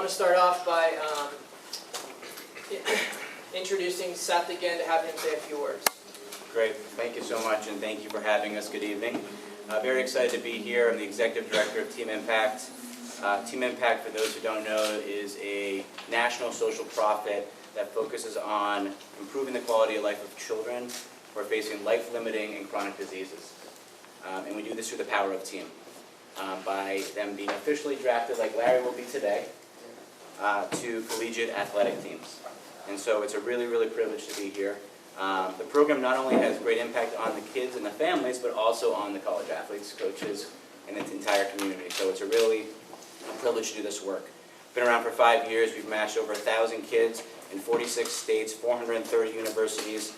want to start off by introducing Seth again to have him say a few words. Great. Thank you so much, and thank you for having us. Good evening. Very excited to be here. I'm the Executive Director of Team Impact. Team Impact, for those who don't know, is a national social profit that focuses on improving the quality of life of children who are facing life-limiting and chronic diseases. And we do this through the power of team. By them being officially drafted, like Larry will be today, to collegiate athletic teams. And so it's a really, really privilege to be here. The program not only has great impact on the kids and the families, but also on the college athletes, coaches, and the entire community. So it's a really privilege to do this work. Been around for 5 years. We've matched over 1,000 kids in 46 states, 430 universities,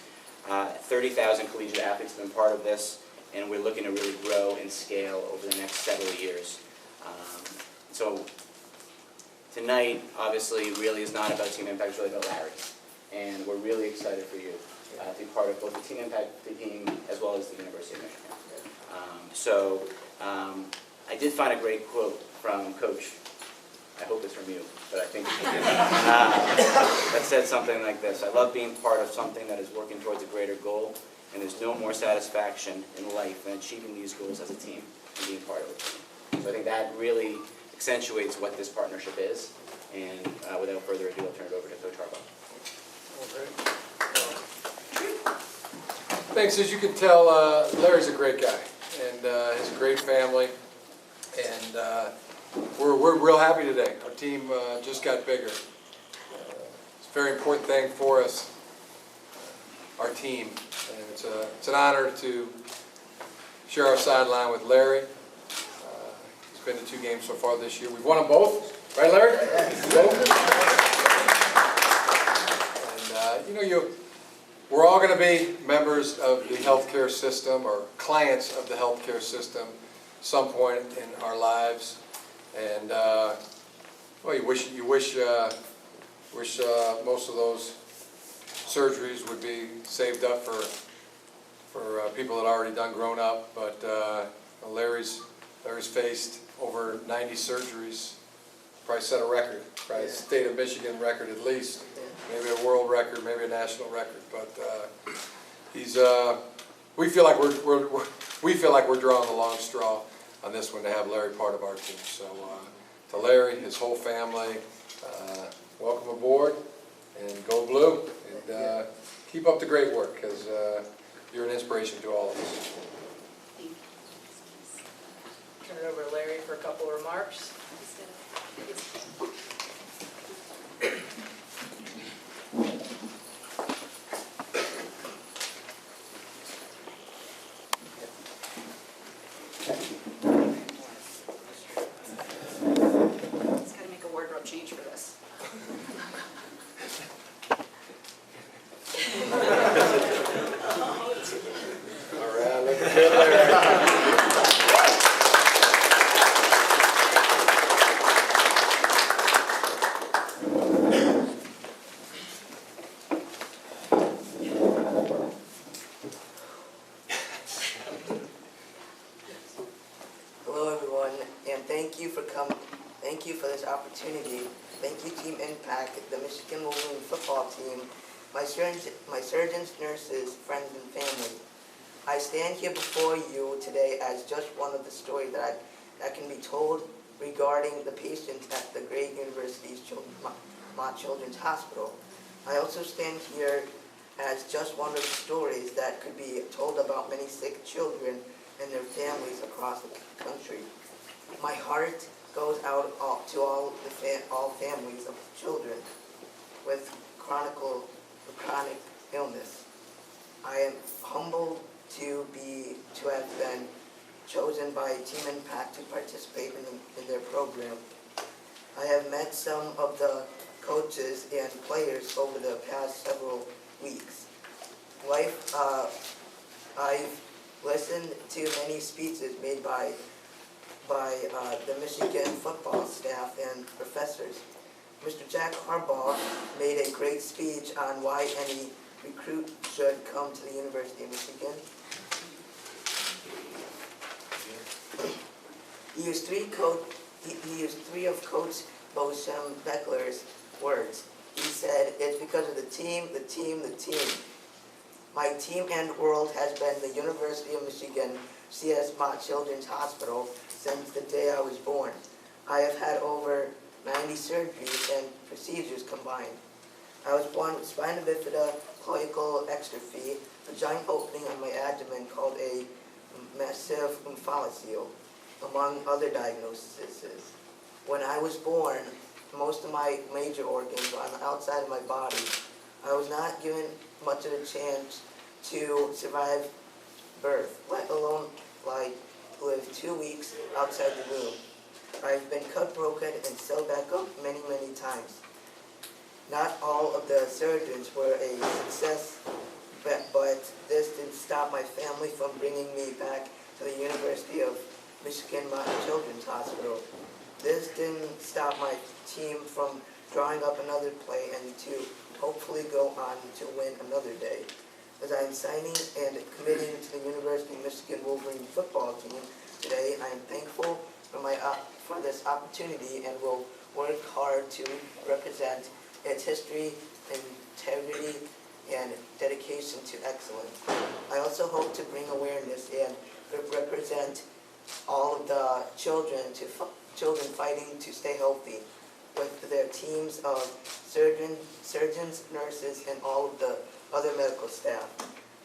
30,000 collegiate athletes have been part of this, and we're looking to really grow and scale over the next several years. So tonight, obviously, really is not about Team Impact, it's really about Larry. And we're really excited for you to be part of both the Team Impact team as well as the University of Michigan. I did find a great quote from Coach. I hope it's from you, but I think that said something like this: "I love being part of something that is working towards a greater goal, and there's no more satisfaction in life than achieving these goals as a team and being part of a team." So I think that really accentuates what this partnership is. And without further ado, I'll turn it over to Coach Harbaugh. Thanks. As you can tell, Larry's a great guy and has a great family, and we're real happy today. Our team just got bigger. It's a very important thing for us, our team, and it's an honor to share our sideline with Larry. He's been to 2 games so far this year. We've won them both, right, Larry? And we're all going to be members of the healthcare system or clients of the healthcare system some point in our lives. And well, you wish most of those surgeries would be saved up for people that already done grown up. But Larry's faced over 90 surgeries. Probably set a record, probably a state of Michigan record at least, maybe a world record, maybe a national record. But we feel like we're drawing the long straw on this one to have Larry part of our team. So to Larry, his whole family, welcome aboard, and go blue, and keep up the great work, because you're an inspiration to all of us. Turn it over to Larry for a couple of remarks. Change for this. All right, look at Larry. Hello, everyone, and thank you for coming. Thank you for this opportunity. Thank you, Team Impact, the Michigan Wolverine football team, my surgeons, nurses, friends, and family. I stand here before you today as just one of the stories that can be told regarding the patients at the great University's Mott Children's Hospital. I also stand here as just one of the stories that could be told about many sick children and their families across the country. My heart goes out to all families of children with chronic illness. I am humbled to have been chosen by Team Impact to participate in their program. I have met some of the coaches and players over the past several weeks. I've listened to many speeches made by the Michigan football staff and professors. Mr. Jack Harbaugh made a great speech on why any recruit should come to the University of Michigan. He used three of Coach Boshem Beckler's words. He said, "It's because of the team, the team, the team. My team and world has been the University of Michigan C.S. Mott Children's Hospital since the day I was born. I have had over 90 surgeries and procedures combined. I was born with spina bifida, cloacal exstrophy, a giant opening on my abdomen called a massive umphalocele, among other diagnoses. When I was born, most of my major organs were on the outside of my body. I was not given much of a chance to survive birth, let alone live 2 weeks outside the womb. I've been cut broken and sewed back up many, many times. Not all of the surgeons were a success, but this didn't stop my family from bringing me back to the University of Michigan Mott Children's Hospital. This didn't stop my team from drawing up another play and to hopefully go on to win another day. As I'm signing and committing to the University of Michigan Wolverine football team today, I am thankful for this opportunity and will work hard to represent its history, integrity, and dedication to excellence. I also hope to bring awareness and represent all of the children fighting to stay healthy with their teams of surgeons, nurses, and all of the other medical staff.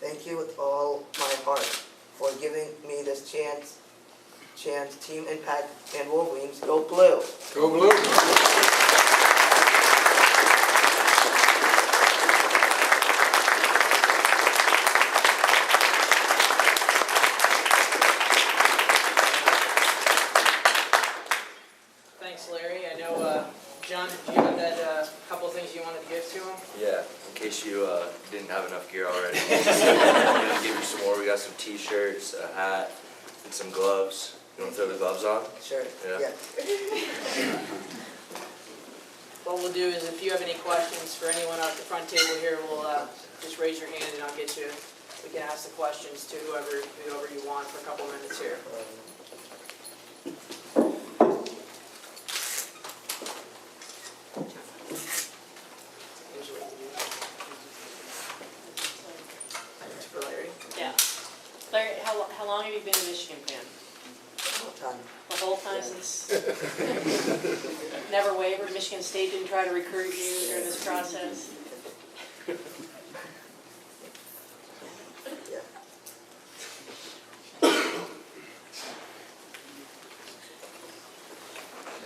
Thank you with all my heart for giving me this chance, Team Impact and Wolverines. Go Blue! Go Blue! Thanks, Larry. I know, John, did you have that couple of things you wanted to give to him? Yeah, in case you didn't have enough gear already. I'm going to give you some more. We got some t-shirts, a hat, and some gloves. You want to throw the gloves on? Sure. Yeah. What we'll do is if you have any questions for anyone at the front table here, we'll just raise your hand and I'll get you, we can ask the questions to whoever you want for a couple minutes here. For Larry. Yeah. Larry, how long have you been a Michigan fan? The whole time since? Never wavered? Michigan State didn't try to recruit you during this process?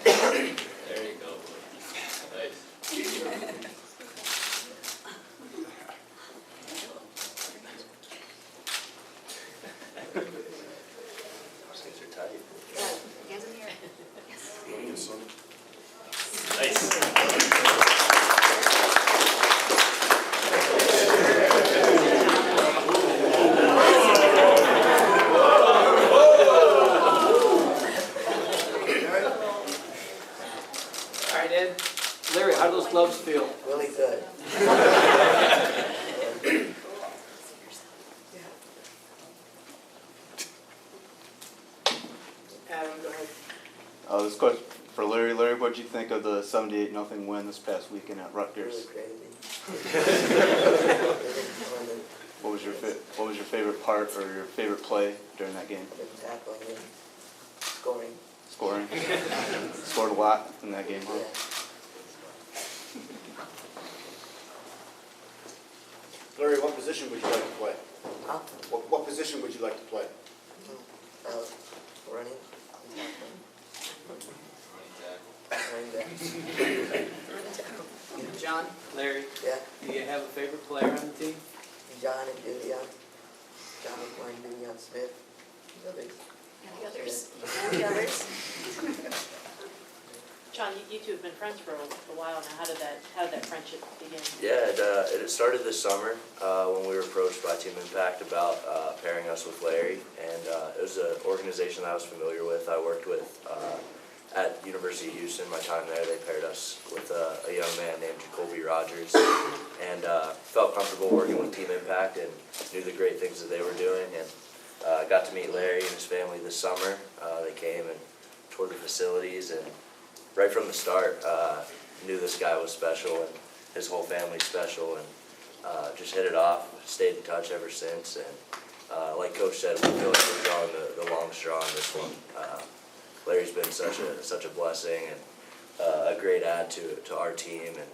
There you go. Nice. Things are tight. Hands in the air. Yes. Nice. All right, Ed. Larry, how do those gloves feel? Really good. Adam, go ahead. This question for Larry. Larry, what did you think of the 78-0 win this past weekend at Really Rutgers? crazy. What was your favorite part or your favorite play during that game? Tackling and scoring. Scoring. Scored a lot in that game, huh? Yeah. Larry, what position would you like to play? Huh? What position would you like to play? Running. Running back. John? Larry, Yeah, do you have a favorite player on the team? John and Vivian. John McCoy and Vivian Smith. The others. And the others. And the others. John, you two have been friends for a while now. How did that friendship begin? Yeah, it started this summer when we were approached by Team Impact about pairing us with Larry, and it was an organization that I was familiar with. I worked with at University of Houston. My time there, they paired us with a young man named Jacoby Rogers, and felt comfortable working with Team Impact and knew the great things that they were doing, and got to meet Larry and his family this summer. They came and toured the facilities and right from the start, knew this guy was special and his whole family's special, and just hit it off, stayed in touch ever since. And like Coach said, we feel like we're drawing the long straw on this one. Larry's been such a blessing and a great add to our team. And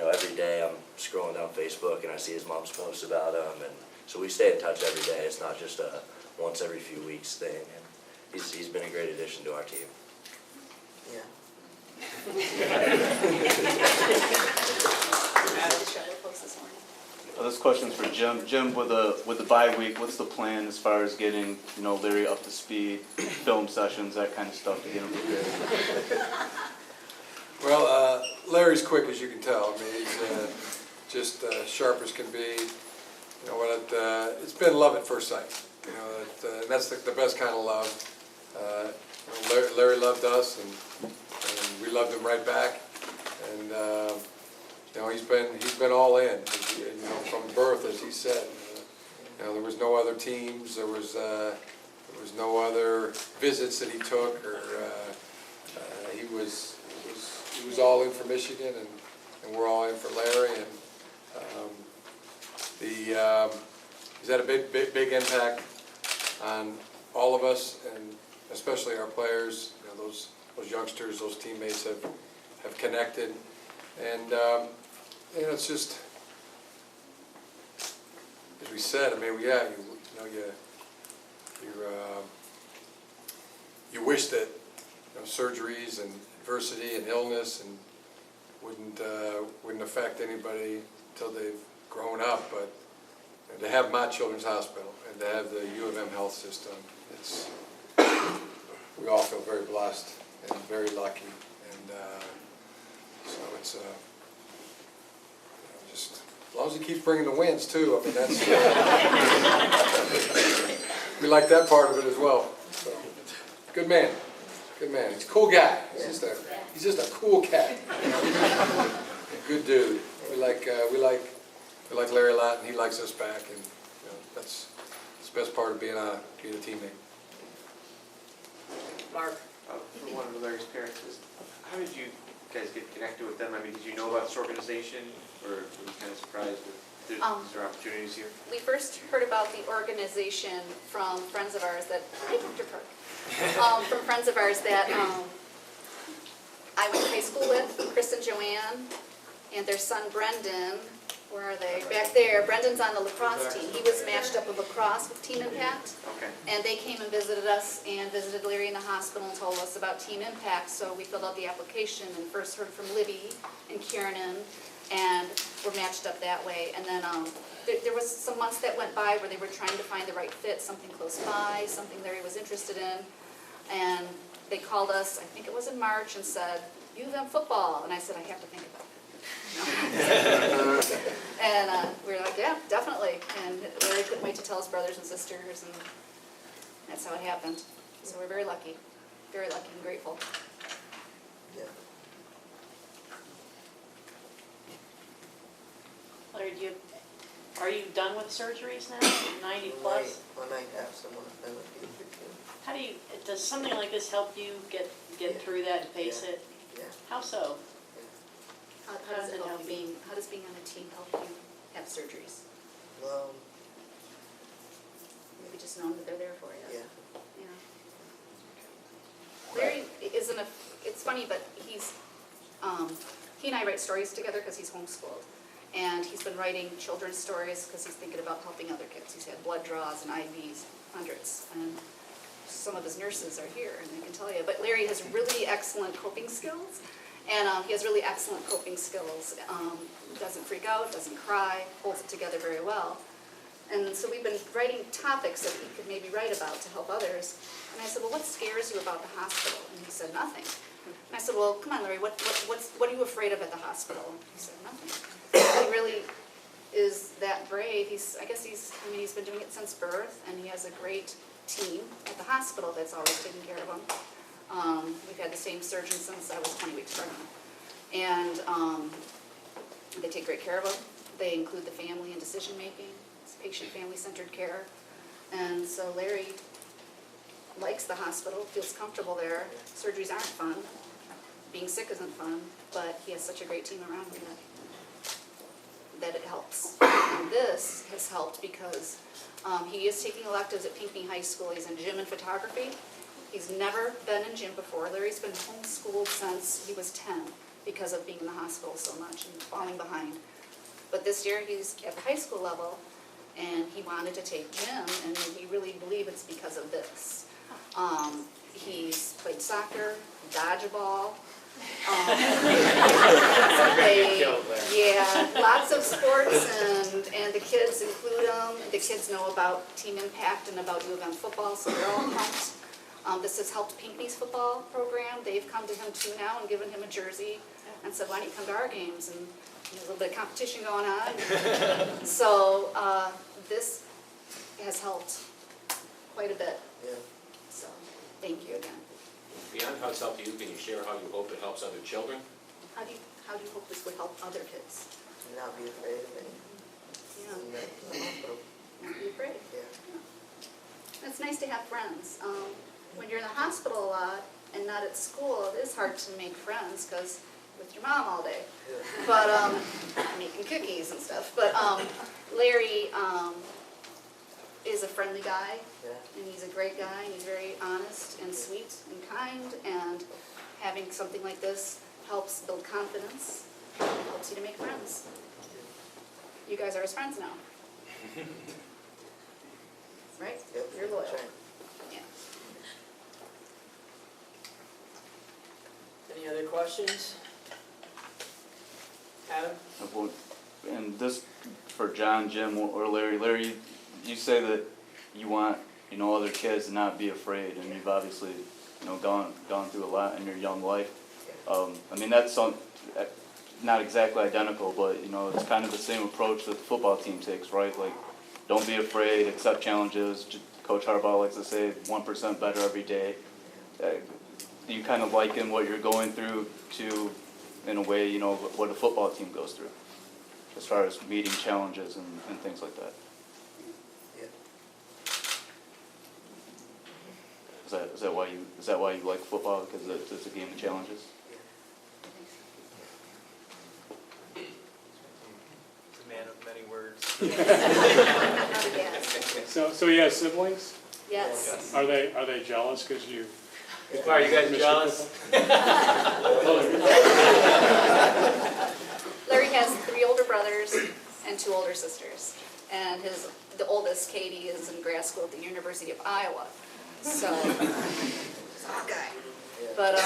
every day I'm scrolling down Facebook and I see his mom's posts about him, and so we stay in touch every day. It's not just a once every few weeks thing. And he's been a great addition to our team. Yeah. This question's for Jim. Jim, with the bye week, what's the plan as far as getting Larry up to speed, film sessions, that kind of stuff to get him prepared? Well, Larry's quick, as you can tell. I mean, he's just sharp as can be. It's been love at first sight. And that's the best kind of love. Larry loved us, and we loved him right back. And he's been all in. From birth, as he said. There was no other teams. There was no other visits that he took, or he was all in for Michigan, and we're all in for Larry. And he's had a big impact on all of us, and especially our players. Those youngsters, those teammates have connected, and it's just, as we said. I mean, you wish that surgeries and adversity and illness and wouldn't affect anybody until they've grown up, but to have Mott Children's Hospital and to have the U of M health system, we all feel very blessed and very lucky, and so it's just as long as he keeps bringing the wins too. I mean, that's we like that part of it as well. So, good man. Good man. He's a cool guy. He's just a cool cat. Good dude. We like Larry a lot, and he likes us back, and that's the best part of being a teammate. Mark? For one of Larry's parents, how did you guys get connected with them? I mean, did you know about this organization, or were you kind of surprised with there opportunities here? We first heard about the organization from friends of ours that, hi Dr. Park, from friends of ours that I went to high school with, Chris and Joanne, and their son Brendan. Where are they? Back there. Brendan's on the lacrosse team. He was matched up with lacrosse with Team Impact. Okay. And they came and visited us and visited Larry in the hospital and told us about Team Impact. So we filled out the application and first heard from Libby and Kiernan, and were matched up that way. And then there was some months that went by where they were trying to find the right fit, something close by, something Larry was interested in. And they called us, I think it was in March, and said, U of M football. And I said, I have to think about it. And we were like, yeah, definitely. And Larry couldn't wait to tell his brothers and sisters, and that's how it happened. So we're very lucky and grateful. Yeah. Larry, are you done with surgeries now? 90 plus? I might have someone in the future too. How does something like this help you get through that and face it? Yeah. How so? How does being on a team help you have surgeries? Maybe just knowing that they're there for you. Yeah. Larry it's funny, but he and I write stories together because he's homeschooled. And he's been writing children's stories because he's thinking about helping other kids. He's had blood draws and IVs, hundreds. And some of his nurses are here and they can tell you. But Larry has really excellent coping skills. And he has really excellent coping skills. Doesn't freak out, doesn't cry, holds it together very well. And so we've been writing topics that he could maybe write about to help others. And I said, well, what scares you about the hospital? And he said, nothing. And I said, well, come on, Larry, what are you afraid of at the hospital? And he said, nothing. He really is that brave. He's been doing it since birth, and he has a great team at the hospital that's always taking care of him. We've had the same surgeon since I was 20 weeks pregnant. And they take great care of him. They include the family in decision-making. It's patient, family-centered care. And so Larry likes the hospital, feels comfortable there. Surgeries aren't fun. being sick isn't fun, but he has such a great team around him that it helps. And this has helped because he is taking electives at Pinckney High School. He's in gym and photography. He's never been in gym before. Larry's been homeschooled since he was 10 because of being in the hospital so much and falling behind. But this year he's at the high school level and he wanted to take gym, and we really believe it's because of this. He's played soccer, dodgeball. Yeah, lots of sports, and the kids include them. The kids know about Team Impact and about U of M football, so they're all pumped. This has helped Pinckney's football program. They've come to him too now and given him a jersey and said, why don't you come to our games? And there's a little bit of competition going on. So this has helped quite a bit. Yeah. So thank you again. Beyond how it's helped you, can you share how you hope it helps other children? How do you hope this would help other kids? Not be afraid of it. Yeah, In the hospital. not be afraid. Yeah. It's nice to have friends. When you're in the hospital a lot and not at school, it is hard to make friends because with your mom all day. But making cookies and stuff. But Larry is a friendly guy, Yeah. and he's a great guy, and he's very honest and sweet and kind, and having something like this helps build confidence, helps you to make friends. You guys are his friends now. Right? Yep. You're loyal. That's right. Yeah. Any other questions? Adam? And this, for John, Jim, or Larry. Larry, you say that you want, other kids to not be afraid, and you've obviously, gone through a lot in your young life. That's not exactly identical, but, it's kind of the same approach that the football team takes, right? Like, don't be afraid, accept challenges. Coach Harbaugh likes to say 1% better every day. You kind of liken what you're going through to, in a way, what a football team goes through, as far as meeting challenges and things like that. Yeah. Is that why you like football, because it's a game of challenges? He's a man of many words. So you have siblings? Yes. Are they jealous because you? Are you guys jealous? Larry has 3 older brothers and 2 older sisters. And the oldest, Katie, is in grad school at the University of Iowa. So, he's a hot guy. But,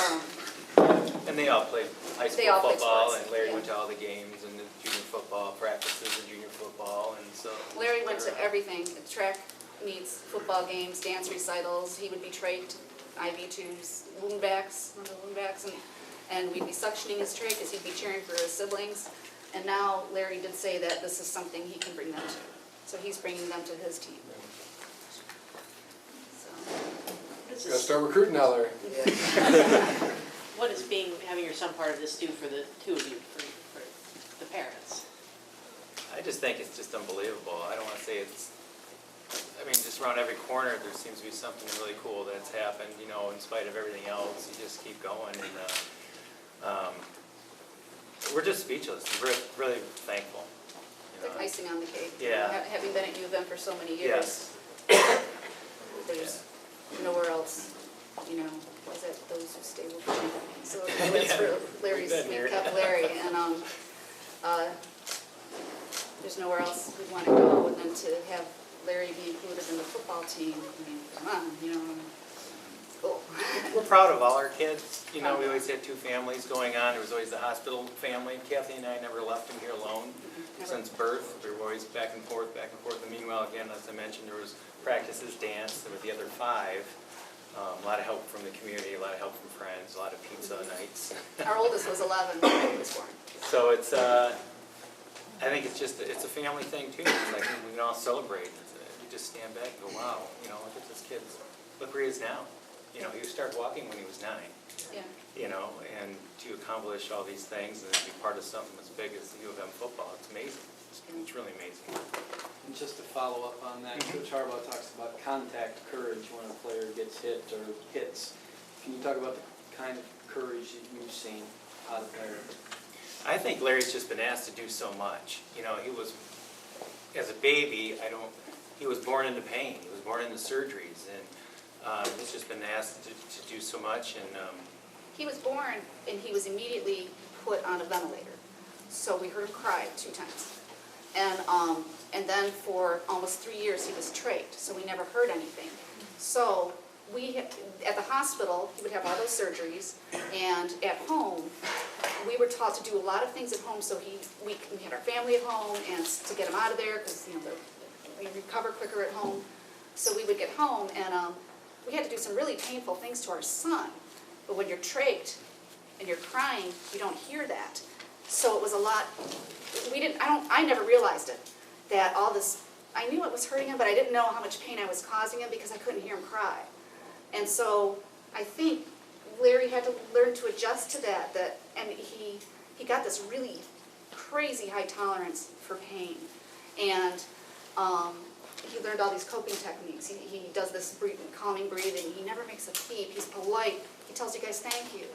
And they all played high They all school played football, sports, and Larry yeah. went to all the games and the junior football practices and junior football, and so. Larry went to everything, track meets, football games, dance recitals. He would be trached, IV tubes, woundbacks, remember woundbacks? And we'd be suctioning his trach because he'd be cheering for his siblings. And now Larry did say that this is something he can bring them to. So he's bringing them to his team. So, Gotta start recruiting now, Larry. What is having your son part of this do for the 2 of you, for the parents? I just think it's just unbelievable. I don't want to say just around every corner there seems to be something really cool that's happened, in spite of everything else. You just keep going, and we're just speechless. We're really thankful. it's like icing on the cake. Yeah. Having been at U of M for so many Yes. years, there's nowhere else, was it those who stay with me? So that's for Larry's We've been sweet here. cup Larry, and there's nowhere else we want to go, and then to have Larry be included in the football team, come on, cool. We're proud of all our kids. We always had 2 families going on. There was always the hospital family. Kathy and I never left him here alone since birth. We were always back and forth. And meanwhile, again, as I mentioned, there was practices, dance. There were the other 5. A lot of help from the community, a lot of help from friends, a lot of pizza nights. Our oldest was 11 when he was born. So it's, I think it's a family thing too. It's like we can all celebrate. You just stand back and go, wow, look at this kid. Look where he is now. He started walking when he was 9. Yeah. And to accomplish all these things and then be part of something as big as the U of M football, it's amazing. It's really amazing. And just to follow up on that, Coach Harbaugh talks about contact courage when a player gets hit or hits. Can you talk about the kind of courage that you've seen out of Larry? I think Larry's just been asked to do so much. You know, he was, as a baby, he was born into pain. He was born into surgeries, and he's just been asked to do so much. And He was born and he was immediately put on a ventilator. So we heard him cry 2 times. And then for almost 3 years he was trached, so we never heard anything. So at the hospital, he would have all those surgeries, and at home, we were taught to do a lot of things at home, so we had our family at home, and to get him out of there, because, you know, we recover quicker at home. So we would get home, and we had to do some really painful things to our son. But when you're trached and you're crying, you don't hear that. So it was a lot, I never realized it, that all this, I knew it was hurting him, but I didn't know how much pain I was causing him because I couldn't hear him cry. And so I think Larry had to learn to adjust to that, and he got this really crazy high tolerance for pain. And he learned all these coping techniques. He does this calming breathing. He never makes a peep. He's polite. He tells you guys thank you.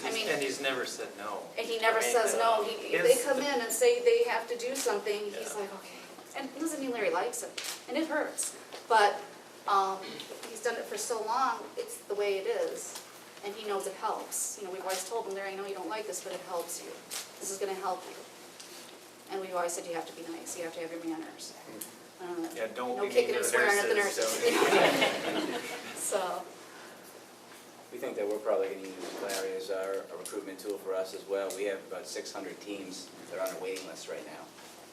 and he's never said no. And he never says no. If they come in and say they have to do something, he's like, okay. And it doesn't mean Larry likes it, and it hurts. But he's done it for so long, it's the way it is. And he knows it helps. You know, we've always told him, Larry, I know you don't like this, but it helps you. This is going to help you. And we've always said you have to be nice. You have to have your manners. Yeah, don't No be kicking mean and to the swearing at the nurses. nurses. So, We think that we're probably going to use Larry as our recruitment tool for us as well. We have about 600 teams that are on our waiting list right now.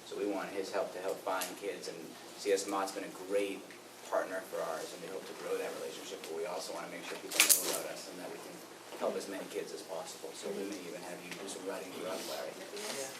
So we want his help to help find kids, and CS Mott's been a great partner for ours, and we hope to grow that relationship, but we also want to make sure people know about us and that we can help as many kids as possible. So we may even have you do some writing for us, Larry. yes.